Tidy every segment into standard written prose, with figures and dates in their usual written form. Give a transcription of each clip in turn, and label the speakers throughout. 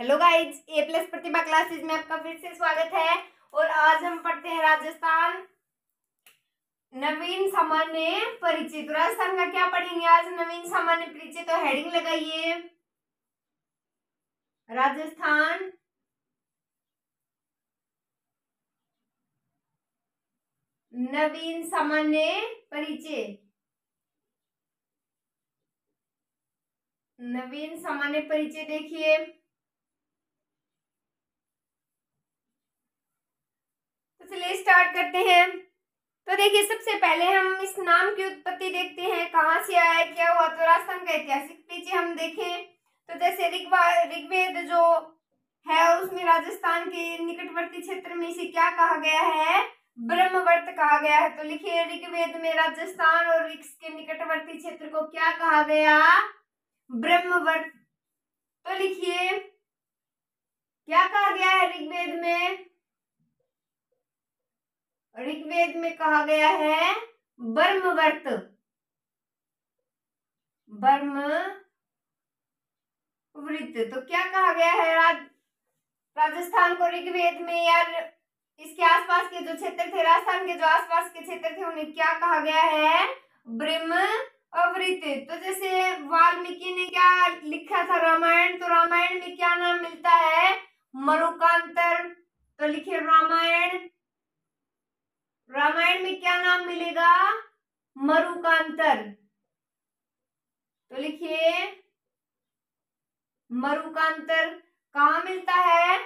Speaker 1: Hello guys, ए plus प्रतिभा classes में आपका फिर से स्वागत है। और आज हम पढ़ते हैं राजस्थान नवीन सामान्य परिचय। तो राजस्थान का क्या पढ़ेंगे आज? नवीन सामान्य परिचय। तो हेडिंग लगाइए, राजस्थान नवीन सामान्य परिचय। नवीन सामान्य परिचय देखिए, तो चलिए स्टार्ट करते हैं। तो देखिए, सबसे पहले हम इस नाम की उत्पत्ति देखते हैं, कहाँ से आया, क्या हुआ। तो राजस्थान का ऐतिहासिक परिचय हम देखें तो जैसे ऋग्वेद जो है उसमें राजस्थान के निकटवर्ती क्षेत्र में इसे क्या कहा गया है? ब्रह्मवर्त कहा गया है। तो लिखिए, ऋग्वेद में राजस्थान और इसके निकटवर्ती क्षेत्र को क्या कहा गया? ब्रह्मवर्त। तो लिखिए, क्या कहा गया है ऋग्वेद में? ऋग्वेद में कहा गया है ब्रह्मवर्त। ब्रह्मवृत। तो क्या कहा गया है राजस्थान को ऋग्वेद में, या इसके आसपास के जो क्षेत्र थे, राजस्थान के जो आसपास के क्षेत्र थे, उन्हें क्या कहा गया है? ब्रह्मवृत। तो जैसे वाल्मीकि ने क्या लिखा था रामायण, तो रामायण में क्या नाम मिलता है? मरुकांतर। तो लिखिए, रामायण में क्या नाम मिलेगा? मरुकांतर। तो लिखिए, मरुकांतर कहाँ मिलता है?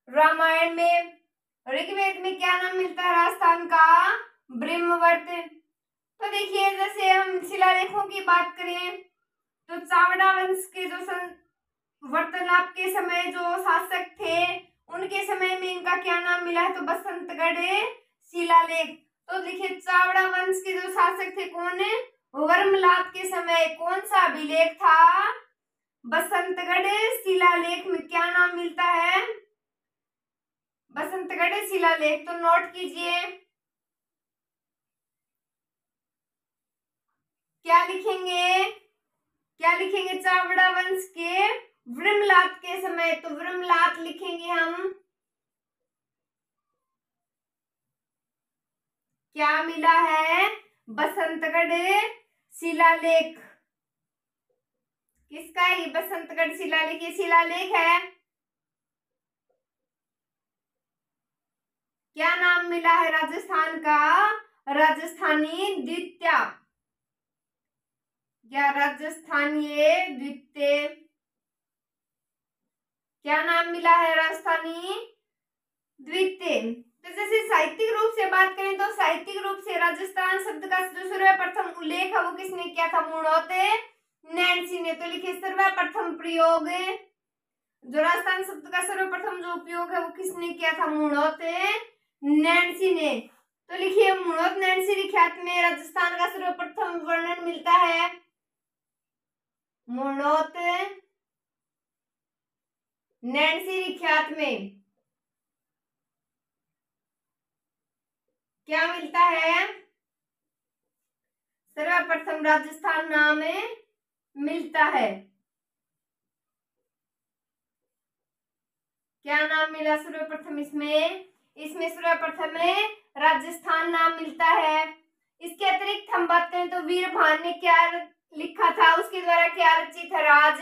Speaker 1: रामायण में। ऋग्वेद में क्या नाम मिलता है राजस्थान का? ब्रह्मवर्त। तो देखिए, जैसे हम शिलालेखों की बात करें तो चावड़ा वंश के जो वार्तालाप के समय जो शासक थे, उनके समय में इनका क्या नाम मिला है? तो बसंतगढ़ शिलालेख। तो देखिए, चावड़ा वंश के जो शासक थे कौन? वर्मलात के समय कौन सा अभिलेख था? बसंतगढ़ शिलालेख में क्या नाम मिलता है? बसंतगढ़ शिलालेख। तो नोट कीजिए, क्या लिखेंगे? चावड़ा वंश के वर्मलात के समय। तो वर्मलात लिखेंगे हम। क्या मिला है? बसंतगढ़ शिलालेख। किसका है ये बसंतगढ़ शिलालेख? ये शिलालेख है। क्या नाम मिला है राजस्थान का? राजस्थानी द्वितीय, या राजस्थानीय द्वितीय। क्या नाम मिला है? राजस्थानी द्वितीय। तो जैसे साहित्यिक रूप से बात करें तो साहित्यिक रूप से राजस्थान शब्द का जो सर्वप्रथम उल्लेख है वो किसने किया था? मुणोते नैन्सी ने। तो लिखिए, सर्वप्रथम प्रयोग, जो राजस्थान शब्द का सर्वप्रथम जो उपयोग है वो किसने किया था? मुणोते नैन्सी ने। तो लिखिए, मुणोत नैन्सी रिख्यात में राजस्थान का सर्वप्रथम वर्णन मिलता है। मुणोत नैन्सी रिख्यात में क्या मिलता है? सर्वप्रथम राजस्थान नाम मिलता है। क्या नाम मिला सर्वप्रथम इसमें? सर्वप्रथम राजस्थान नाम मिलता है। इसके अतिरिक्त हम बात करें तो वीरभान ने क्या लिखा था? उसके द्वारा क्या रचित है? राज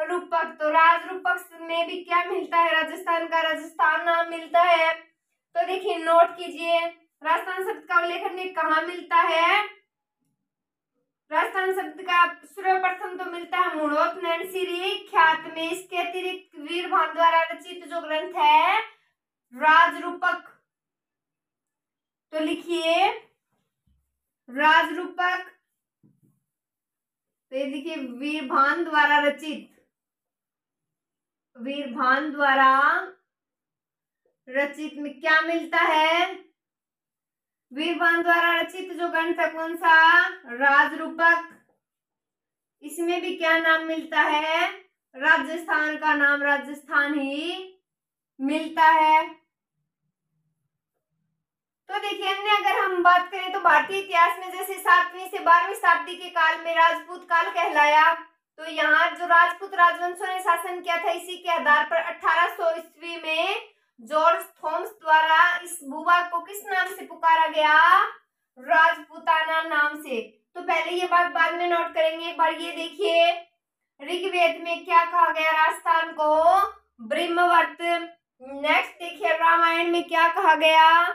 Speaker 1: रूपक। तो राज रूपक में भी क्या मिलता है? राजस्थान का राजस्थान नाम मिलता है। तो देखिए, नोट कीजिए, राजस्थान शब्द का उल्लेख में कहाँ मिलता है? राजस्थान शब्द का सर्वप्रथम तो मिलता है मुणोत नैन्सी रिख्यात में। इसके अतिरिक्त वीरभान द्वारा रचित जो ग्रंथ है राजरूपक। तो लिखिए, राजरूपक। तो ये देखिए, वीरभान द्वारा रचित में क्या मिलता है? वीरभान द्वारा रचित जो ग्रंथ है कौन सा? राजरूपक। इसमें भी क्या नाम मिलता है? राजस्थान का नाम राजस्थान ही मिलता है। तो देखिए, अन्य अगर हम बात करें तो भारतीय इतिहास में जैसे 7वीं से 12वीं शताब्दी के काल में राजपूत काल कहलाया। तो यहाँ जो राजपूत राजवंशों ने शासन किया था, इसी के आधार पर 1800 ईस्वी में जॉर्ज थॉमस द्वारा इस भूभाग को किस नाम से पुकारा गया? राजपूताना नाम से। तो पहले ये बात बाद में नोट करेंगे। एक बार ये देखिए, ऋग्वेद में क्या कहा गया राजस्थान को? ब्रह्मवर्त। नेक्स्ट देखिए, रामायण में क्या कहा गया?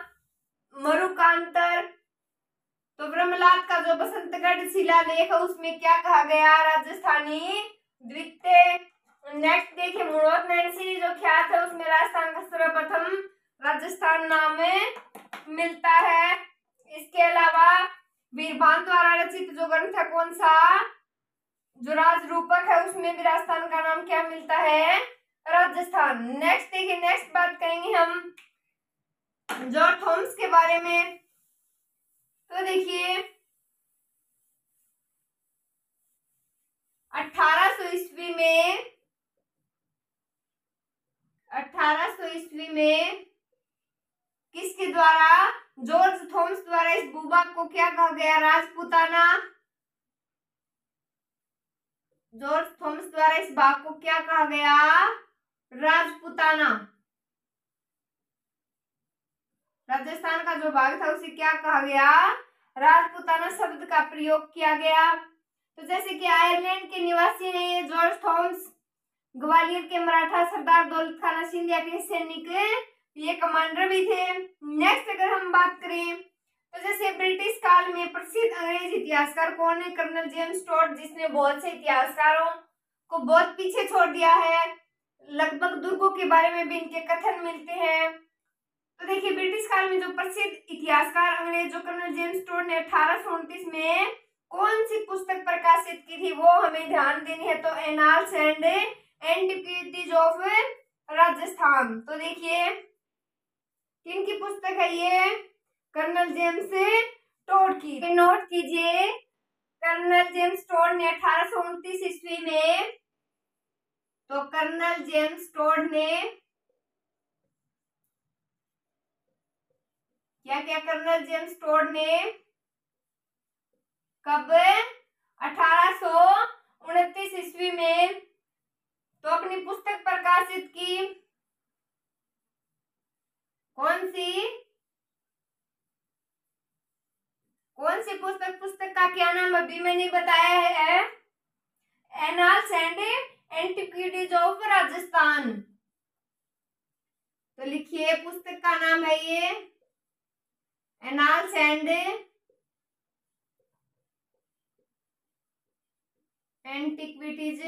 Speaker 1: मरुकांतर। तो ब्रह्मलाद का जो बसंतगढ़ शिलालेख है उसमें क्या कहा गया? राजस्थानी द्वितीय। नेक्स्ट देखिए, मुड़ोत नैन्सी जो ख्यात है उसमें राजस्थान का सर्वप्रथम राजस्थान नाम मिलता है। इसके अलावा वीरभान द्वारा रचित जो ग्रंथ है कौन सा? जो राज रूपक है उसमें भी राजस्थान का नाम क्या मिलता है? राजस्थान। नेक्स्ट देखिए, नेक्स्ट बात करेंगे हम जॉर्ज थॉमस के बारे में। तो देखिए 1800 ईस्वी में किसके द्वारा? जॉर्ज थॉमस द्वारा इस भूभाग को क्या कहा गया? राजपूताना। जॉर्ज थॉमस द्वारा इस भाग को क्या कहा गया? राजपूताना। राजस्थान का जो भाग था उसे क्या कहा गया? राजपूताना शब्द का प्रयोग किया गया। तो जैसे कि आयरलैंड के निवासी हैं ये जॉर्ज थॉमस, ग्वालियर के मराठा सरदार दौलत खान सिंधिया के सैनिक, ये कमांडर भी थे। नेक्स्ट अगर हम बात करें तो जैसे ब्रिटिश काल में प्रसिद्ध अंग्रेज इतिहासकार कौन है? कर्नल जेम्स टोड, जिसने बहुत से इतिहासकारों को बहुत पीछे छोड़ दिया है। लगभग दुर्गों के बारे में भी इनके कथन मिलते हैं। तो देखिए ब्रिटिश काल में जो प्रसिद्ध इतिहासकार अंग्रेज जो कर्नल जेम्स टोड ने 1829 में कौन सी पुस्तक प्रकाशित की थी, वो हमें ध्यान देनी है। तो annals and antiquities of Rajasthan. तो देखिए किनकी पुस्तक है ये? कर्नल जेम्स टोड की। नोट कीजिए, कर्नल जेम्स टोड ने 1829 ईस्वी में, तो कर्नल जेम्स टोड ने क्या क्या? कर्नल जेम्स टोड ने कब? 1829 ईस्वी में तो अपनी पुस्तक प्रकाशित की। कौन सी पुस्तक? पुस्तक का क्या नाम अभी मैंने बताया है, annals and antiquities of Rajasthan. तो लिखिए पुस्तक का नाम है ये annals and antiquities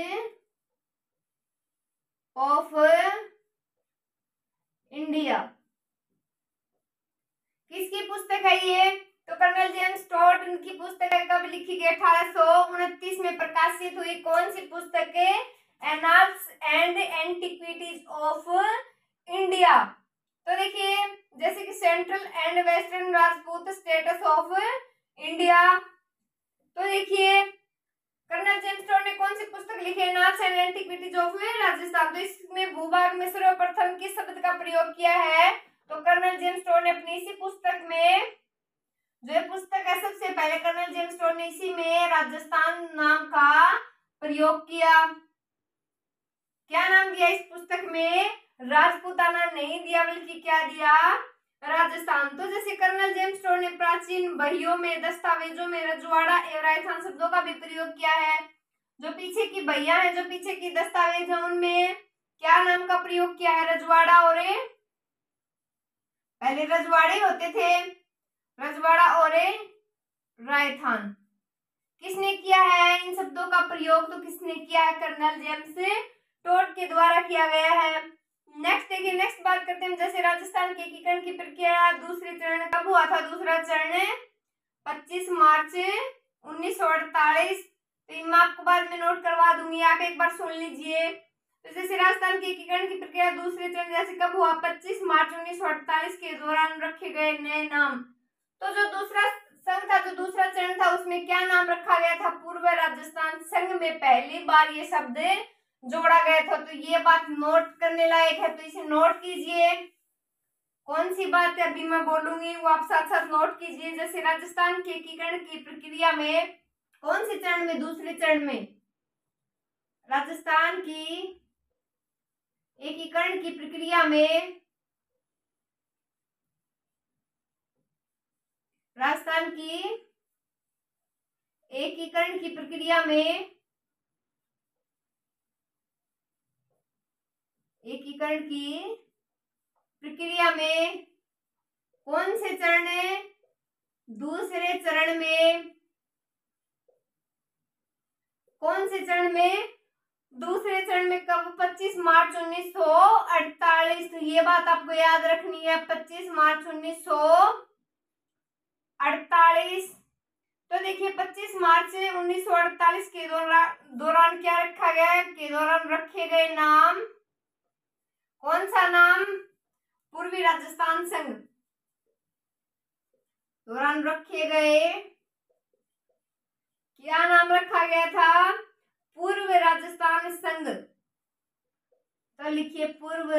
Speaker 1: of India. किसकी पुस्तक है ये? तो कर्नल जेम्स टोड की पुस्तक है। कब लिखी गई? 1829 में प्रकाशित हुई। कौन सी पुस्तक है? Annals and antiquities of India. तो देखिए जैसे कि central and western Rajput status of India. तो देखिए कर्नल जेम्स टोड ने कौन सी पुस्तक लिखी? Annals and antiquities of Rajasthan. तो इसमें भूभाग में सर्वप्रथम किस शब्द का प्रयोग किया है? तो कर्नल जेम्स टोड ने अपनी इसी पुस्तक में, जो पुस्तक है सबसे पहले कर्नल जेम्स टोड ने इसी में राजस्थान नाम का प्रयोग किया। क्या नाम दिया इस पुस्तक में? राजपूताना नहीं दिया बल्कि क्या दिया? राजस्थान। तो जैसे कर्नल जेम्स टोड ने प्राचीन बहियों में, दस्तावेजों में रजवाड़ा एवं राजस्थान शब्दों का भी प्रयोग किया है। जो पीछे की बहिया है, जो पीछे की दस्तावेज है, उनमें क्या नाम का प्रयोग किया है? रजवाड़ा और पहले रजवाड़े होते थे, रजवाड़ा और राजस्थान। किसने किया है इन शब्दों का प्रयोग? तो किसने किया है? कर्नल जेम्स टोड के द्वारा किया गया है। नेक्स्ट देखिए, नेक्स्ट बात करते हैं जैसे राजस्थान के एकीकरण की प्रक्रिया दूसरे चरण कब हुआ था? दूसरा चरण 25 मार्च 1948। तो मैं आपको बाद में नोट करवा दूंगी, आप एक बार सुन लीजिए। तो जैसे राजस्थान के एकीकरण की प्रक्रिया दूसरे चरण जैसे कब हुआ? 25 मार्च 1948 के दौरान रखे गए नए नाम। तो जो दूसरा संघ था, जो दूसरा चरण था, उसमें क्या नाम रखा गया था? पूर्व राजस्थान संघ में पहली बार ये शब्द जोड़ा गया था। तो ये बात नोट करने लायक है, तो इसे नोट कीजिए। कौन सी बात अभी मैं बोलूंगी वो आप साथ साथ नोट कीजिए। जैसे राजस्थान के एकीकरण की प्रक्रिया में कौन से चरण में? दूसरे चरण में। राजस्थान की एकीकरण की प्रक्रिया में राजस्थान की एकीकरण की प्रक्रिया में एकीकरण की प्रक्रिया में कौन से चरण है? दूसरे चरण में। कौन से चरण में? दूसरे चरण में कब? 25 मार्च 1948। तो ये बात आपको याद रखनी है, 25 मार्च 1948। तो देखिए 25 मार्च 1948 के दौरान क्या रखा गया? के दौरान रखे गए नाम, कौन सा नाम? पूर्वी राजस्थान संघ। दौरान रखे गए, क्या नाम रखा गया था? पूर्व राजस्थान संघ। तो लिखिए पूर्व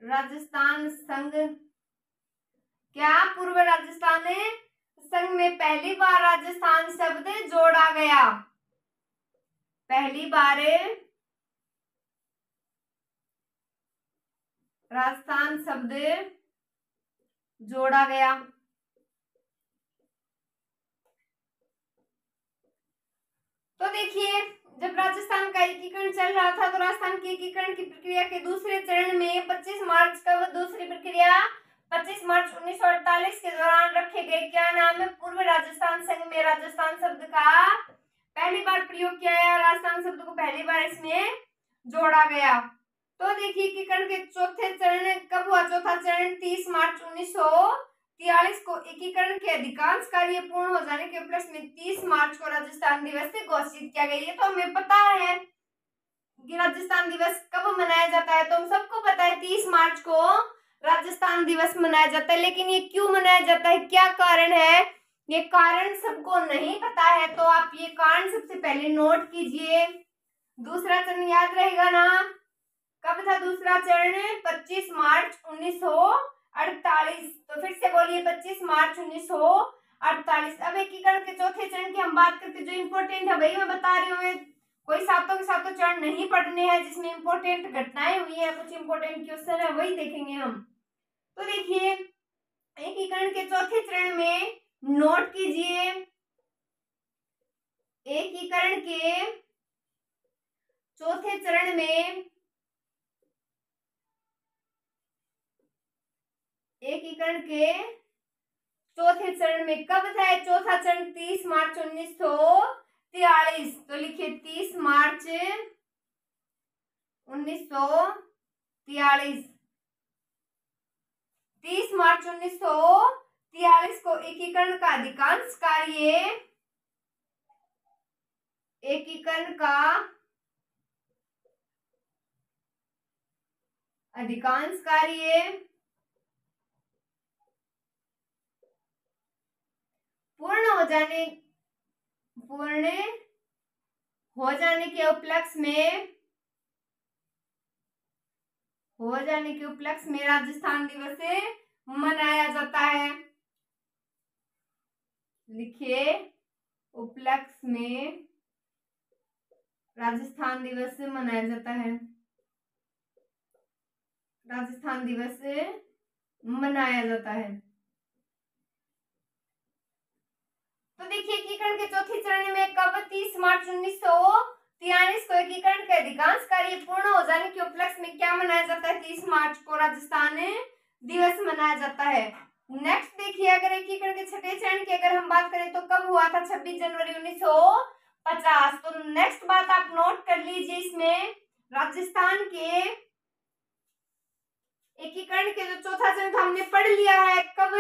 Speaker 1: राजस्थान संघ। क्या पूर्व राजस्थान संघ में पहली बार राजस्थान शब्द जोड़ा गया? पहली बार राजस्थान शब्द जोड़ा गया। तो देखिए जब राजस्थान का एकीकरण चल रहा था तो राजस्थान के एकीकरण की प्रक्रिया के दूसरे चरण में 25 मार्च का दूसरी प्रक्रिया 25 मार्च 1948 के दौरान रखे गए क्या नाम है? पूर्व राजस्थान संघ में राजस्थान शब्द का पहली बार प्रयोग किया गया, राजस्थान शब्द को पहली बार इसमें जोड़ा गया। तो देखिए एकीकरण के चौथे चरण कब हुआ? चौथा चरण 30 मार्च 1943 को एकीकरण के अधिकांश कार्य पूर्ण हो जाने के उपलक्ष्य में 30 मार्च को राजस्थान दिवस से घोषित किया गया। ये तो हमें पता है कि राजस्थान दिवस कब मनाया जाता है, तो हम सबको पता है 30 मार्च को राजस्थान दिवस मनाया जाता है। लेकिन ये क्यों मनाया जाता है, क्या कारण है, ये कारण सबको नहीं पता है। तो आप ये कारण सबसे पहले नोट कीजिए। दूसरा चरण याद रहेगा ना, कब था दूसरा चरण? 25 मार्च 1948। तो फिर से बोलिए 25 मार्च 1948। अब एकीकरण के चौथे चरण की हम बात करते, जो इम्पोर्टेंट है वही मैं बता रही हूँ। कोई सातों के सातों चरण नहीं पढ़ने हैं जिसमें इम्पोर्टेंट घटनाएं हुई है, कुछ इम्पोर्टेंट क्वेश्चन है वही देखेंगे हम। तो देखिए एकीकरण के चौथे चरण में नोट कीजिए, एकीकरण के चौथे चरण में एकीकरण के चौथे चरण में कब था? चौथा चरण 30 मार्च 1943। तो लिखिए 30 मार्च 1943। 30 मार्च 1943 को एकीकरण का अधिकांश कार्य एकीकरण का अधिकांश कार्य पूर्ण हो जाने के उपलक्ष्य में राजस्थान दिवस मनाया जाता है। लिखिए उपलक्ष्य में राजस्थान दिवस मनाया जाता है। राजस्थान दिवस मनाया जाता है। तो देखिए एकीकरण के चौथे चरण में कब? 30 मार्च 1943 को एकीकरण के अधिकांश कार्य पूर्ण हो जाने के उपलक्ष्य में क्या मनाया जाता है? 30 मार्च को राजस्थान दिवस मनाया जाता है। नेक्स्ट देखिए अगर एकीकरण के छठे चरण की अगर हम बात करें तो कब हुआ था? 26 जनवरी 1950। तो नेक्स्ट बात आप नोट कर लीजिए, इसमें राजस्थान के एकीकरण के जो चौथा चरण था हमने पढ़ लिया है, कब?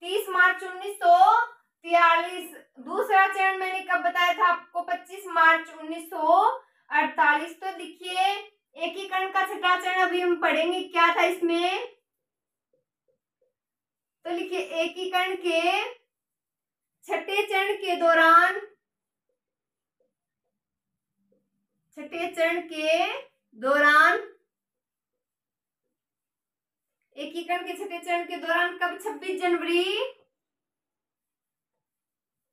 Speaker 1: 30 मार्च 1943। दूसरा चरण मैंने कब बताया था आपको? 25 मार्च 1948। तो देखिए एकीकरण का छठा चरण अभी हम पढ़ेंगे क्या था इसमें। तो लिखिए एकीकरण के छठे चरण के दौरान एकीकरण के छठे चरण के दौरान कब? 26 जनवरी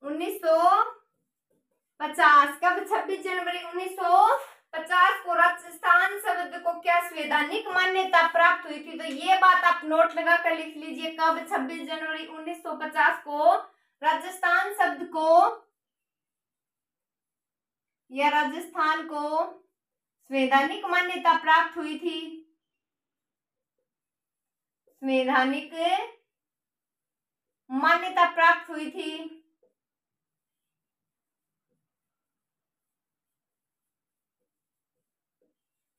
Speaker 1: 1950 50। कब? 26 जनवरी 1950 को राजस्थान शब्द को क्या संवैधानिक मान्यता प्राप्त हुई थी? तो ये बात आप नोट लगा कर लिख लीजिए। कब? 26 जनवरी 1950 को राजस्थान शब्द को या राजस्थान को संवैधानिक मान्यता प्राप्त हुई थी। संवैधानिक मान्यता प्राप्त हुई थी।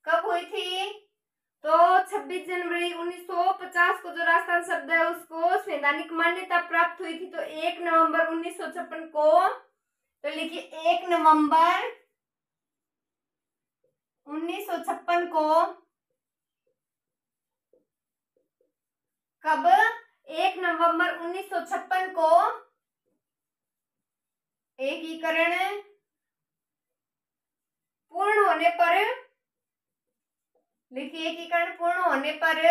Speaker 1: कब हुई थी? तो 26 जनवरी 1950 को जो राजस्थान शब्द है उसको संवैधानिक मान्यता प्राप्त हुई थी। तो 1 नवंबर 1956 को, तो लिखिए 1 नवंबर 1956 को। कब? 1 नवंबर 1956 को एकीकरण पूर्ण होने पर, लिखिए एकीकरण पूर्ण होने पर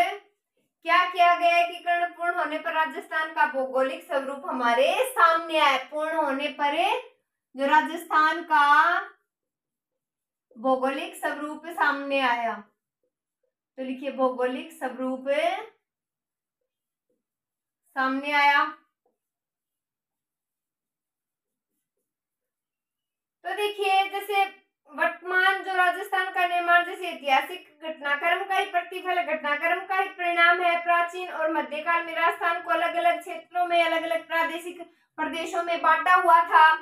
Speaker 1: क्या किया गया? एकीकरण पूर्ण होने पर राजस्थान का भौगोलिक स्वरूप हमारे सामने आया। पूर्ण होने पर जो राजस्थान का भौगोलिक स्वरूप सामने आया, तो लिखिए भौगोलिक स्वरूप सामने आया। तो देखिए जैसे वर्तमान जो राजस्थान का निर्माण जैसे ऐतिहासिक घटनाक्रम का ही प्रतिफल, घटनाक्रम का ही परिणाम है। प्राचीन और मध्यकाल में राजस्थान को अलग अलग क्षेत्रों में, अलग अलग प्रादेशिक प्रदेशों में बांटा हुआ था।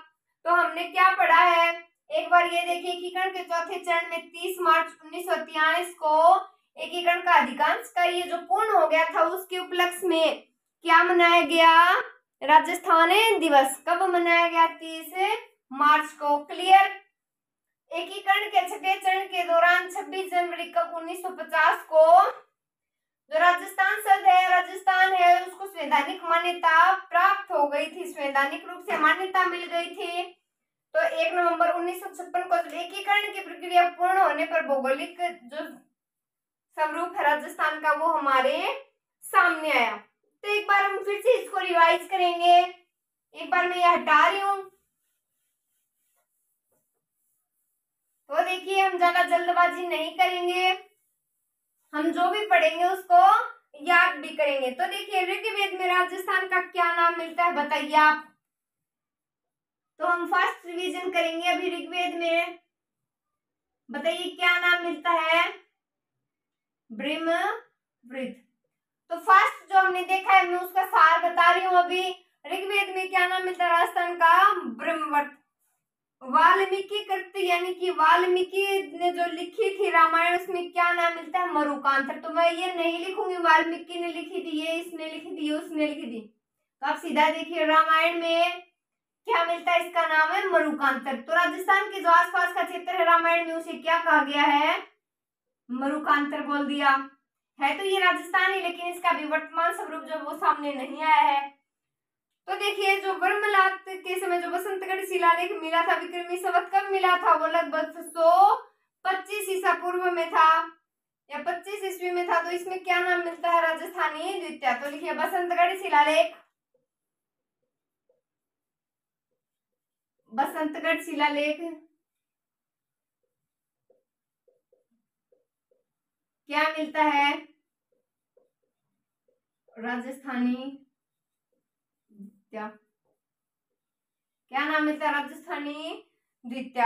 Speaker 1: तो हमने क्या पढ़ा है? एक बार ये देखिए, एकीकरण के चौथे चरण में 30 मार्च 1943 को एकीकरण का अधिकांश कार्य जो पूर्ण हो गया था, उसके उपलक्ष्य में क्या मनाया गया? राजस्थान दिवस। कब मनाया गया? 30 मार्च को। क्लियर? एकीकरण के छठे चरण के दौरान 26 जनवरी कब 1950 को जो राजस्थान है उसको संवैधानिक मान्यता प्राप्त हो गई थी, संवैधानिक रूप से मान्यता मिल गई थी। तो 1 नवंबर 1956 को एकीकरण की प्रक्रिया पूर्ण होने पर भौगोलिक जो स्वरूप है राजस्थान का वो हमारे सामने आया। तो एक बार हम फिर से इसको रिवाइज करेंगे। एक बार मैं यह हटा रही हूं। तो देखिए हम ज्यादा जल्दबाजी नहीं करेंगे, हम जो भी पढ़ेंगे उसको याद भी करेंगे। तो देखिए ऋग्वेद में राजस्थान का क्या नाम मिलता है बताइए आप। तो हम फर्स्ट रिवीजन करेंगे अभी ऋग्वेद में। बताइए क्या नाम मिलता है? ब्रह्मवृत। तो फर्स्ट जो हमने देखा है मैं उसका सार बता रही हूँ अभी। ऋग्वेद में क्या नाम मिलता है राजस्थान का? ब्रह्मवृत। वाल्मीकि कृत यानी कि वाल्मीकि ने जो लिखी थी रामायण, उसमें क्या नाम मिलता है? मरुकांतर। तो मैं ये नहीं लिखूंगी वाल्मीकि ने लिखी थी, ये इसने लिखी थी, ये उसने लिखी थी। तो आप सीधा देखिए रामायण में क्या मिलता है? इसका नाम है मरुकांतर। तो राजस्थान के जो आसपास का क्षेत्र है रामायण में उसे क्या कहा गया है? मरुकांतर बोल दिया है। तो ये राजस्थान है, लेकिन इसका भी वर्तमान स्वरूप जो वो सामने नहीं आया है। तो देखिए जो ब्रह्मलात के समय जो बसंतगढ़ शिलालेख मिला था विक्रमी संवत कब मिला था? वो लगभग 125 ईसा पूर्व में था या 25 ईस्वी में था। तो इसमें क्या नाम मिलता है? राजस्थानी द्वितीय। तो लिखिए बसंतगढ़ शिलालेख, बसंतगढ़ शिलालेख क्या मिलता है? राजस्थानी क्या नाम मिलता है? राजस्थानी द्वितीय।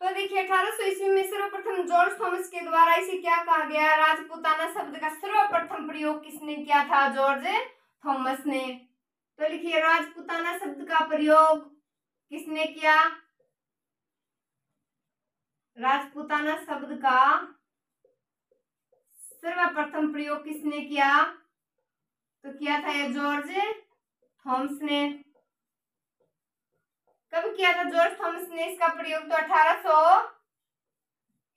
Speaker 1: तो देखिए 1800 ईस्वी में सर्वप्रथम जॉर्ज थॉमस के द्वारा इसे क्या कहा गया? राजपूताना शब्द का सर्वप्रथम प्रयोग किसने किया था? जॉर्ज थॉमस ने। तो लिखिए राजपूताना शब्द का प्रयोग किसने किया? राजपूताना शब्द का सर्वप्रथम प्रयोग किसने किया? तो किया था ये जॉर्ज थॉमस ने। कब किया था जॉर्ज थॉमस ने इसका प्रयोग? तो 1800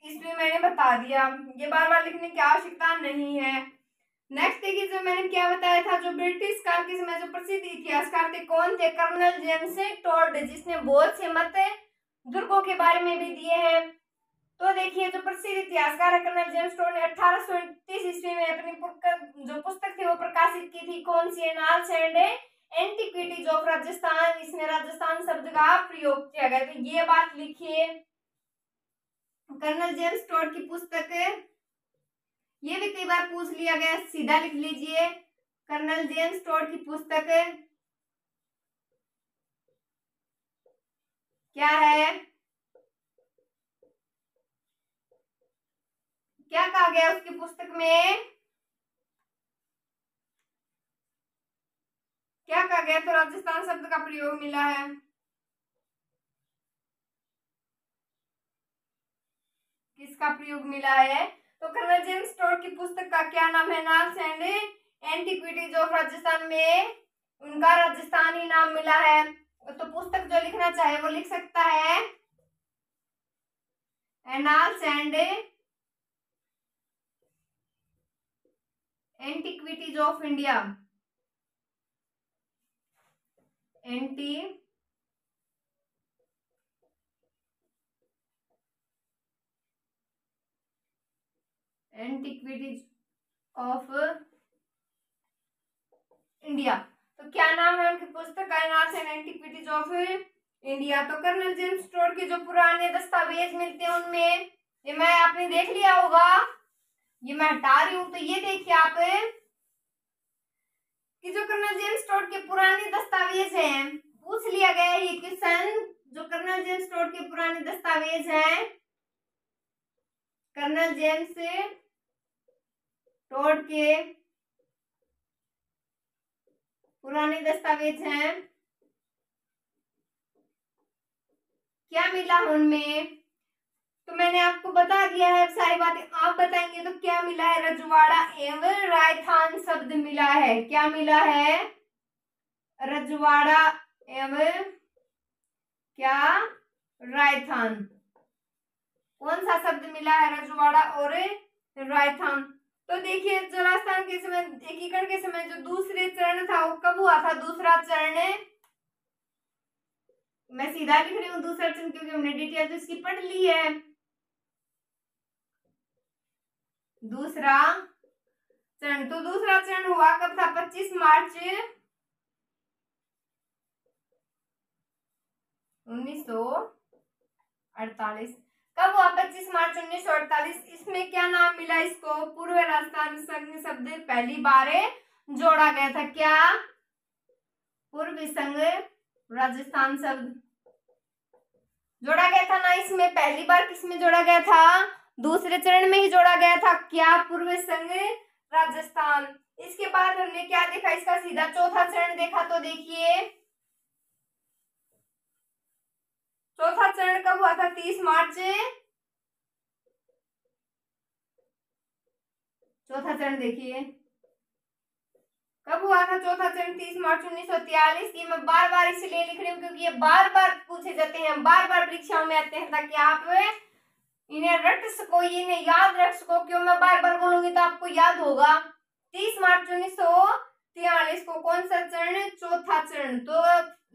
Speaker 1: ईस्वी मैंने बता दिया, ये बार बार लिखने की आवश्यकता नहीं है। नेक्स्ट देखिए जो मैंने क्या बताया था, जो ब्रिटिश काल के समय जो प्रसिद्ध इतिहासकार थे कौन थे? कर्नल जेम्स टॉड, जिसने बहुत से मत दुर्गों के बारे में भी दिए हैं। तो देखिए जो प्रसिद्ध इतिहासकार है कर्नल जेम्स टॉड ने 1829 ईस्वी में अपनी जो पुस्तक थी वो प्रकाशित की थी। कौन सी? Annals and antiquities of Rajasthan, इसमें राजस्थान शब्द का प्रयोग किया गया। तो ये बात लिखिए। कर्नल जेम्स टोड की पुस्तक, ये भी कई बार पूछ लिया गया, सीधा लिख लीजिए। कर्नल जेम्स टोड की पुस्तक क्या है? क्या कहा गया उसकी पुस्तक में? क्या कहा गया? तो राजस्थान शब्द का प्रयोग मिला है। किसका प्रयोग मिला है? तो कर्नल जेम्स टोड की पुस्तक का क्या नाम है? North and antiquities of Rajasthan में उनका राजस्थानी नाम मिला है। तो पुस्तक जो लिखना चाहे वो लिख सकता है, annals and antiquities of India, antiquities of India. तो क्या नाम है उनकी पुस्तक का? Annals and antiquities of India. तो कर्नल जेम्स टोड के जो पुराने दस्तावेज मिलते हैं उनमें, ये मैं आपने देख लिया होगा, ये मैं हटा रही हूं। तो ये देखिए आप कि जो कर्नल जेम्स टोड के पुराने दस्तावेज हैं, पूछ लिया गया है ये क्वेश्चन, जो कर्नल जेम्स टोड के पुराने दस्तावेज हैं, कर्नल जेम्स टोड के पुराने दस्तावेज हैं, क्या मिला उनमें? तो मैंने आपको बता दिया है, सारी बातें आप बताएंगे। तो क्या मिला है? रजवाड़ा एवं रायथान शब्द मिला है। क्या मिला है? रजवाड़ा एवं क्या? रायथान। कौन सा शब्द मिला है? रजवाड़ा और रायथान। तो देखिए, जो राजस्थान के समय एकीकरण के समय जो दूसरे चरण था वो कब हुआ था? दूसरा चरण, मैं सीधा लिख रही हूँ दूसरा चरण क्योंकि हमने डिटेल तो इसकी पढ़ ली है। दूसरा चरण, तो दूसरा चरण हुआ कब था? 25 मार्च 1948। कब हुआ? 25 मार्च 1948। इसमें क्या नाम मिला इसको? पूर्व राजस्थान संघ शब्द पहली बार जोड़ा गया था। क्या? पूर्व संघ राजस्थान शब्द जोड़ा गया था ना इसमें। पहली बार किसमें जोड़ा गया था? दूसरे चरण में ही जोड़ा गया था। क्या? पूर्व संघ राजस्थान। इसके बाद हमने क्या देखा? इसका सीधा चौथा चरण देखा। तो देखिए, चौथा चरण कब हुआ था? 30 मार्च। चौथा चरण देखिए कब हुआ था? चौथा चरण 30 मार्च 1943 की। मैं बार बार इसलिए लिख रही हूँ क्योंकि ये बार बार पूछे जाते हैं, बार बार परीक्षाओं में आते हैं, ताकि आप इन्हें रट सको, इन्हें याद रख सको। क्यों मैं बार बार बोलूंगी तो आपको याद होगा। 30 मार्च 1943 को कौन सा चरण? चौथा चरण। तो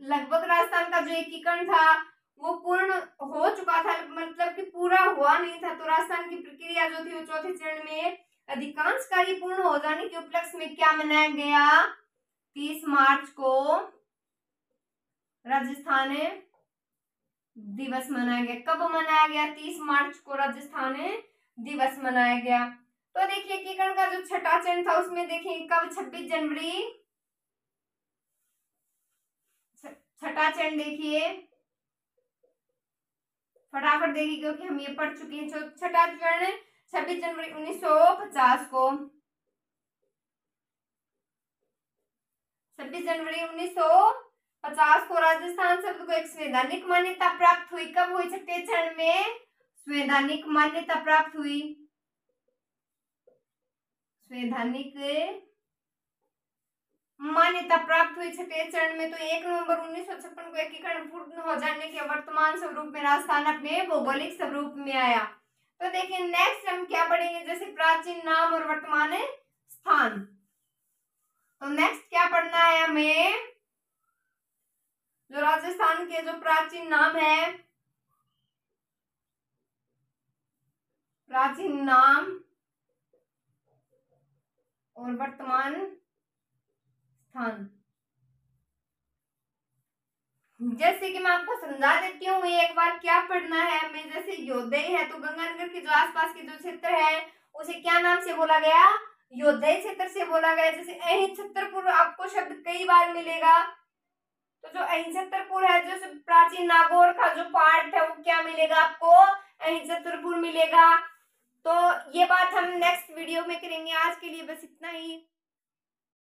Speaker 1: लगभग राजस्थान का जो एकीकरण था वो पूर्ण हो चुका था, मतलब कि पूरा हुआ नहीं था। तो राजस्थान की प्रक्रिया जो थी वो चौथे चरण में अधिकांश कार्य पूर्ण हो जाने के उपलक्ष्य में क्या मनाया गया? 30 मार्च को राजस्थान दिवस मनाया गया। कब मनाया गया? 30 मार्च को राजस्थान दिवस मनाया गया। तो देखिए, एकीकरण का जो छठा चरण था उसमें देखिए कब? 26 जनवरी। छठा चरण देखिए, फटाफट देखिए क्योंकि हम ये पढ़ चुके हैं। छठा चरण 26 जनवरी 1950 को, 26 जनवरी 1950 को राजस्थान शब्द को एक संवैधानिक मान्यता प्राप्त हुई। कब हुई? छठे चरण में संवैधानिक मान्यता प्राप्त हुई। संवैधानिक मान्यता प्राप्त हुई छठे चरण में। तो 1 नवंबर 1956 को एकीकरण पूर्ण हो जाने के वर्तमान स्वरूप में राजस्थान अपने भौगोलिक स्वरूप में आया। तो देखिए, नेक्स्ट हम क्या पढ़ेंगे? जैसे प्राचीन नाम और वर्तमान स्थान। तो नेक्स्ट क्या पढ़ना है हमें? जो राजस्थान के जो प्राचीन नाम है, प्राचीन नाम और वर्तमान स्थान। जैसे कि मैं आपको समझा देती हूँ एक बार क्या पढ़ना है हमें। जैसे योदय है तो गंगानगर के जो आसपास के जो क्षेत्र है उसे क्या नाम से बोला गया, योदय क्षेत्र से बोला गया। जैसे अहिंद छतरपुर आपको शब्द कई बार मिलेगा, तो जो अहिंद छतरपुर है, जो प्राचीन नागौर का जो पार्ट है वो क्या मिलेगा आपको, अहिंद छतरपुर मिलेगा। तो ये बात हम नेक्स्ट वीडियो में करेंगे। आज के लिए बस इतना ही।